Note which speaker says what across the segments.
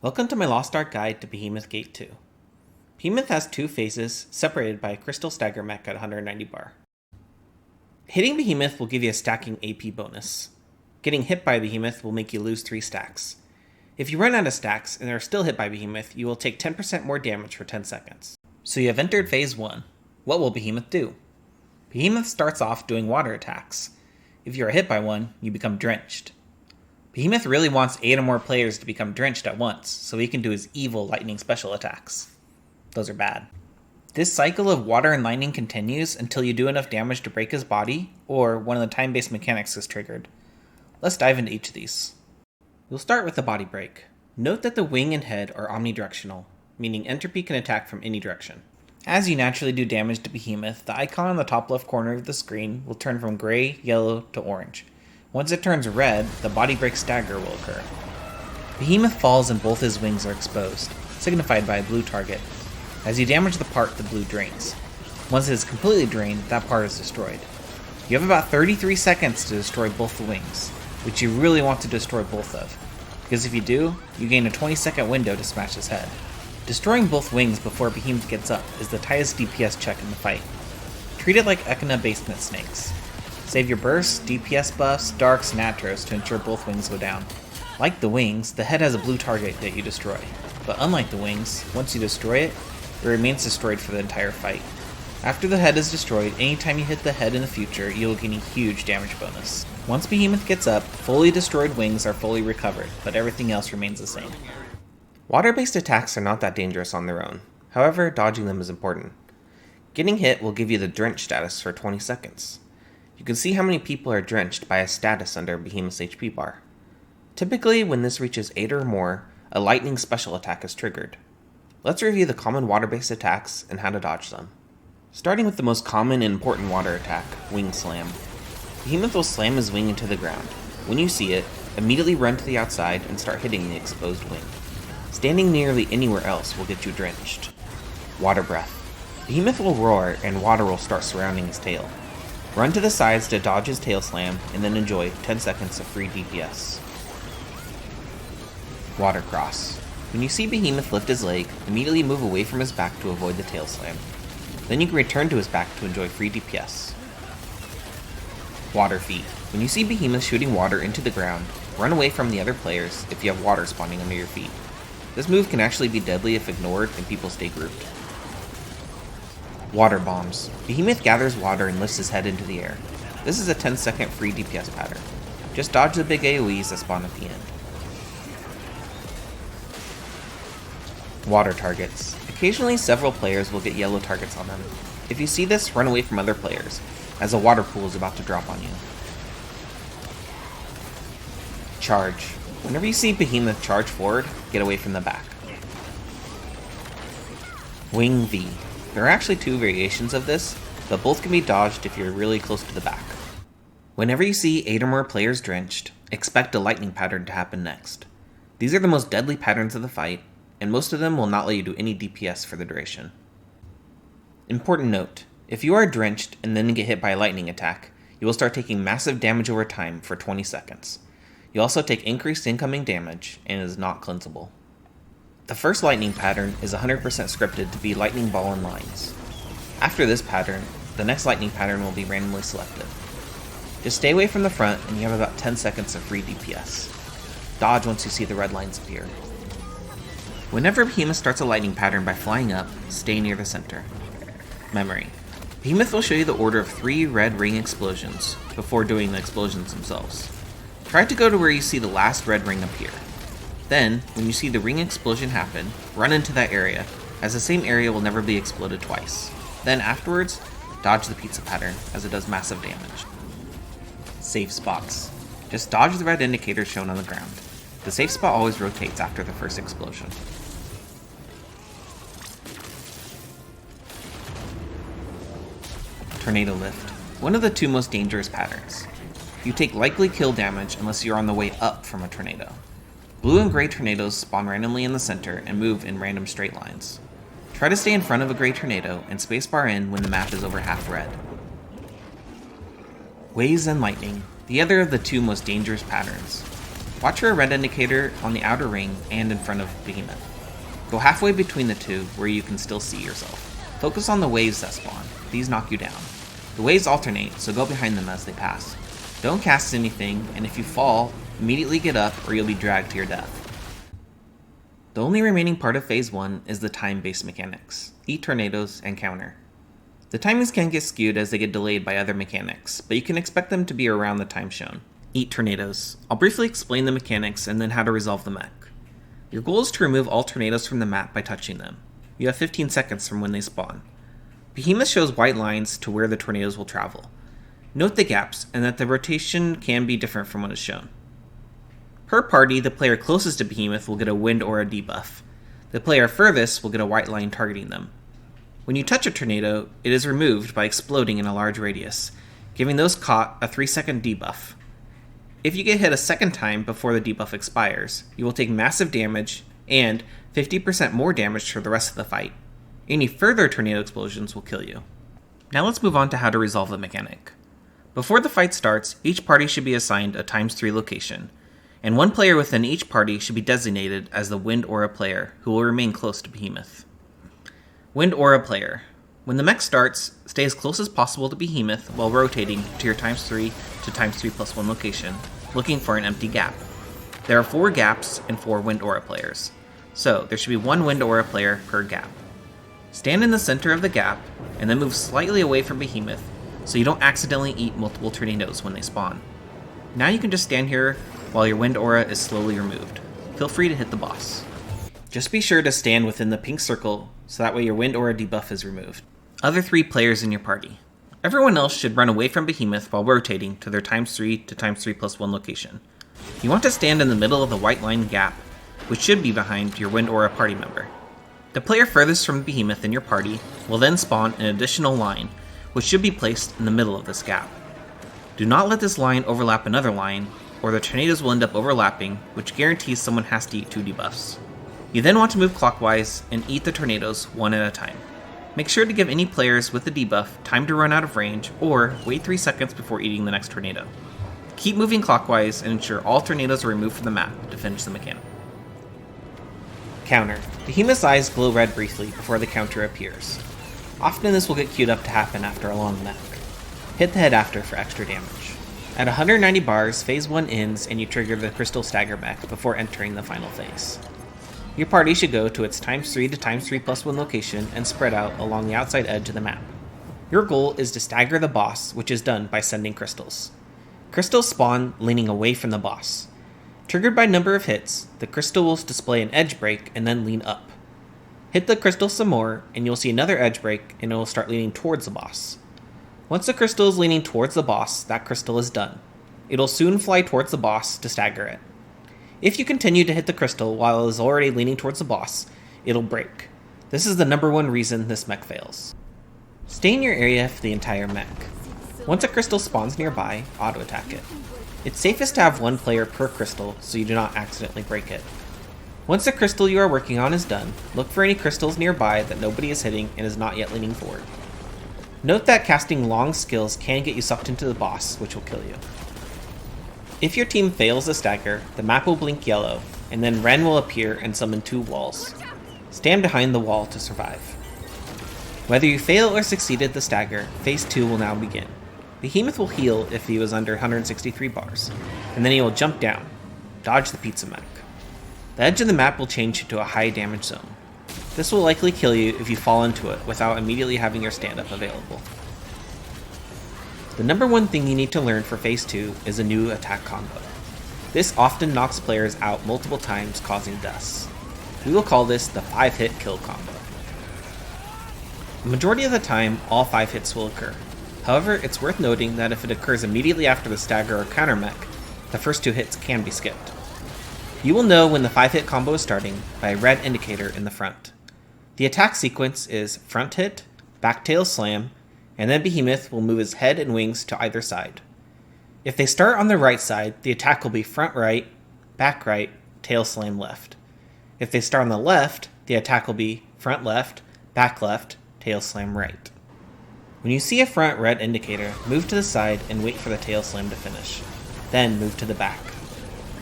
Speaker 1: Welcome to my Lost Ark guide to Behemoth Gate 2. Behemoth has two phases, separated by a Crystal Stagger mech at 190 bar. Hitting Behemoth will give you a stacking AP bonus. Getting hit by Behemoth will make you lose 3 stacks. If you run out of stacks and are still hit by Behemoth, you will take 10% more damage for 10 seconds. So you have entered phase 1. What will Behemoth do? Behemoth starts off doing water attacks. If you are hit by one, you become drenched. Behemoth really wants 8 or more players to become drenched at once, so he can do his evil lightning special attacks. Those are bad. This cycle of water and lightning continues until you do enough damage to break his body, or one of the time-based mechanics is triggered. Let's dive into each of these. We'll start with the body break. Note that the wing and head are omnidirectional, meaning Entropy can attack from any direction. As you naturally do damage to Behemoth, the icon on the top left corner of the screen will turn from gray, yellow, to orange. Once it turns red, the body break stagger will occur. Behemoth falls and both his wings are exposed, signified by a blue target. As you damage the part, the blue drains. Once it is completely drained, that part is destroyed. You have about 33 seconds to destroy both the wings, which you really want to destroy both of, because if you do, you gain a 20-second window to smash his head. Destroying both wings before Behemoth gets up is the tightest DPS check in the fight. Treat it like Echidna basement snakes. Save your bursts, DPS buffs, darks, and atros to ensure both wings go down. Like the wings, the head has a blue target that you destroy, but unlike the wings, once you destroy it, it remains destroyed for the entire fight. After the head is destroyed, anytime you hit the head in the future, you will gain a huge damage bonus. Once Behemoth gets up, fully destroyed wings are fully recovered, but everything else remains the same. Water-based attacks are not that dangerous on their own, however, dodging them is important. Getting hit will give you the drench status for 20 seconds. You can see how many people are drenched by a status under Behemoth's HP bar. Typically, when this reaches 8 or more, a lightning special attack is triggered. Let's review the common water-based attacks and how to dodge them. Starting with the most common and important water attack, Wing Slam. Behemoth will slam his wing into the ground. When you see it, immediately run to the outside and start hitting the exposed wing. Standing nearly anywhere else will get you drenched. Water Breath. Behemoth will roar and water will start surrounding his tail. Run to the sides to dodge his tail slam, and then enjoy 10 seconds of free DPS. Water Cross. When you see Behemoth lift his leg, immediately move away from his back to avoid the tail slam. Then you can return to his back to enjoy free DPS. Water Feet. When you see Behemoth shooting water into the ground, run away from the other players if you have water spawning under your feet. This move can actually be deadly if ignored and people stay grouped. Water Bombs. Behemoth gathers water and lifts his head into the air. This is a 10-second free DPS pattern. Just dodge the big AoEs that spawn at the end. Water Targets. Occasionally several players will get yellow targets on them. If you see this, run away from other players, as a water pool is about to drop on you. Charge. Whenever you see Behemoth charge forward, get away from the back. Wing V. There are actually 2 variations of this, but both can be dodged if you're really close to the back. Whenever you see 8 or more players drenched, expect a lightning pattern to happen next. These are the most deadly patterns of the fight, and most of them will not let you do any DPS for the duration. Important note, if you are drenched and then get hit by a lightning attack, you will start taking massive damage over time for 20 seconds. You also take increased incoming damage, and it is not cleansable. The first lightning pattern is 100% scripted to be lightning ball and lines. After this pattern, the next lightning pattern will be randomly selected. Just stay away from the front and you have about 10 seconds of free DPS. Dodge once you see the red lines appear. Whenever Behemoth starts a lightning pattern by flying up, stay near the center. Memory. Behemoth will show you the order of 3 red ring explosions before doing the explosions themselves. Try to go to where you see the last red ring appear. Then, when you see the ring explosion happen, run into that area, as the same area will never be exploded twice. Then afterwards, dodge the pizza pattern, as it does massive damage. Safe spots. Just dodge the red indicator shown on the ground. The safe spot always rotates after the first explosion. Tornado Lift. One of the 2 most dangerous patterns. You take likely kill damage unless you're on the way up from a tornado. Blue and gray tornadoes spawn randomly in the center and move in random straight lines. Try to stay in front of a gray tornado and spacebar in when the map is over half red. Waves and Lightning, the other of the 2 most dangerous patterns. Watch for a red indicator on the outer ring and in front of Behemoth. Go halfway between the two where you can still see yourself. Focus on the waves that spawn. These knock you down. The waves alternate, so go behind them as they pass. Don't cast anything, and if you fall, immediately get up or you'll be dragged to your death. The only remaining part of Phase 1 is the time-based mechanics. Eat tornadoes and counter. The timings can get skewed as they get delayed by other mechanics, but you can expect them to be around the time shown. Eat tornadoes. I'll briefly explain the mechanics and then how to resolve the mech. Your goal is to remove all tornadoes from the map by touching them. You have 15 seconds from when they spawn. Behemoth shows white lines to where the tornadoes will travel. Note the gaps and that the rotation can be different from what is shown. Per party, the player closest to Behemoth will get a wind aura debuff. The player furthest will get a white line targeting them. When you touch a tornado, it is removed by exploding in a large radius, giving those caught a 3-second debuff. If you get hit a second time before the debuff expires, you will take massive damage and 50% more damage for the rest of the fight. Any further tornado explosions will kill you. Now let's move on to how to resolve the mechanic. Before the fight starts, each party should be assigned a ×3 location, and one player within each party should be designated as the Wind Aura player, who will remain close to Behemoth. Wind Aura player. When the mech starts, stay as close as possible to Behemoth while rotating to your ×3 to ×3+1 location, looking for an empty gap. There are 4 gaps and 4 Wind Aura players, so there should be 1 Wind Aura player per gap. Stand in the center of the gap, and then move slightly away from Behemoth so you don't accidentally eat multiple tornadoes when they spawn. Now you can just stand here while your Wind Aura is slowly removed. Feel free to hit the boss. Just be sure to stand within the pink circle so that way your Wind Aura debuff is removed. Other 3 players in your party. Everyone else should run away from Behemoth while rotating to their ×3 to ×3+1 location. You want to stand in the middle of the white line gap, which should be behind your Wind Aura party member. The player furthest from Behemoth in your party will then spawn an additional line, which should be placed in the middle of this gap. Do not let this line overlap another line, or the tornadoes will end up overlapping, which guarantees someone has to eat 2 debuffs. You then want to move clockwise and eat the tornadoes one at a time. Make sure to give any players with the debuff time to run out of range, or wait 3 seconds before eating the next tornado. Keep moving clockwise and ensure all tornadoes are removed from the map to finish the mechanic. Counter. Behemoth's eyes glow red briefly before the counter appears. Often this will get queued up to happen after a long mech. Hit the head after for extra damage. At 190 bars, Phase 1 ends and you trigger the Crystal Stagger mech before entering the final phase. Your party should go to its ×3 to ×3+1 location and spread out along the outside edge of the map. Your goal is to stagger the boss, which is done by sending crystals. Crystals spawn leaning away from the boss. Triggered by number of hits, the crystal will display an edge break and then lean up. Hit the crystal some more and you'll see another edge break and it will start leaning towards the boss. Once the crystal is leaning towards the boss, that crystal is done. It'll soon fly towards the boss to stagger it. If you continue to hit the crystal while it is already leaning towards the boss, it'll break. This is the #1 reason this mech fails. Stay in your area for the entire mech. Once a crystal spawns nearby, auto-attack it. It's safest to have 1 player per crystal so you do not accidentally break it. Once the crystal you are working on is done, look for any crystals nearby that nobody is hitting and is not yet leaning forward. Note that casting long skills can get you sucked into the boss, which will kill you. If your team fails the stagger, the map will blink yellow, and then Ren will appear and summon 2 walls. Stand behind the wall to survive. Whether you fail or succeeded the stagger, Phase 2 will now begin. Behemoth will heal if he was under 163 bars, and then he will jump down. Dodge the pizza mech. The edge of the map will change to a high damage zone. This will likely kill you if you fall into it without immediately having your stand-up available. The #1 thing you need to learn for Phase 2 is a new attack combo. This often knocks players out multiple times, causing deaths. We will call this the 5-hit kill combo. The majority of the time, all 5 hits will occur. However, it's worth noting that if it occurs immediately after the stagger or counter mech, the first 2 hits can be skipped. You will know when the 5-hit combo is starting by a red indicator in the front. The attack sequence is front hit, back tail slam, and then Behemoth will move his head and wings to either side. If they start on the right side, the attack will be front right, back right, tail slam left. If they start on the left, the attack will be front left, back left, tail slam right. When you see a front red indicator, move to the side and wait for the tail slam to finish. Then move to the back.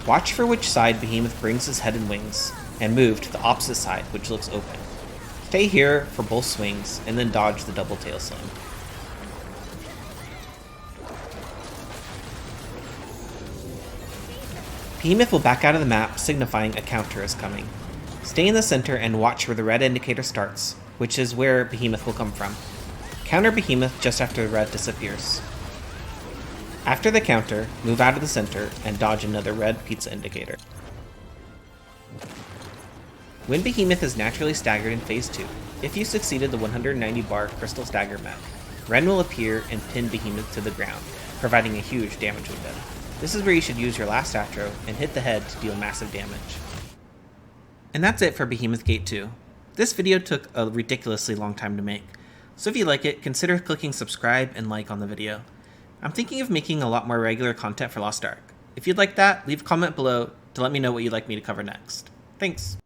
Speaker 1: Watch for which side Behemoth brings his head and wings, and move to the opposite side, which looks open. Stay here for both swings, and then dodge the double tail slam. Behemoth will back out of the map, signifying a counter is coming. Stay in the center and watch where the red indicator starts, which is where Behemoth will come from. Counter Behemoth just after the red disappears. After the counter, move out of the center and dodge another red pizza indicator. When Behemoth is naturally staggered in Phase 2, if you succeeded the 190 bar Crystal Stagger mech, Ren will appear and pin Behemoth to the ground, providing a huge damage window. This is where you should use your last Astro and hit the head to deal massive damage. And that's it for Behemoth Gate 2. This video took a ridiculously long time to make, so if you like it, consider clicking subscribe and like on the video. I'm thinking of making a lot more regular content for Lost Ark. If you'd like that, leave a comment below to let me know what you'd like me to cover next. Thanks!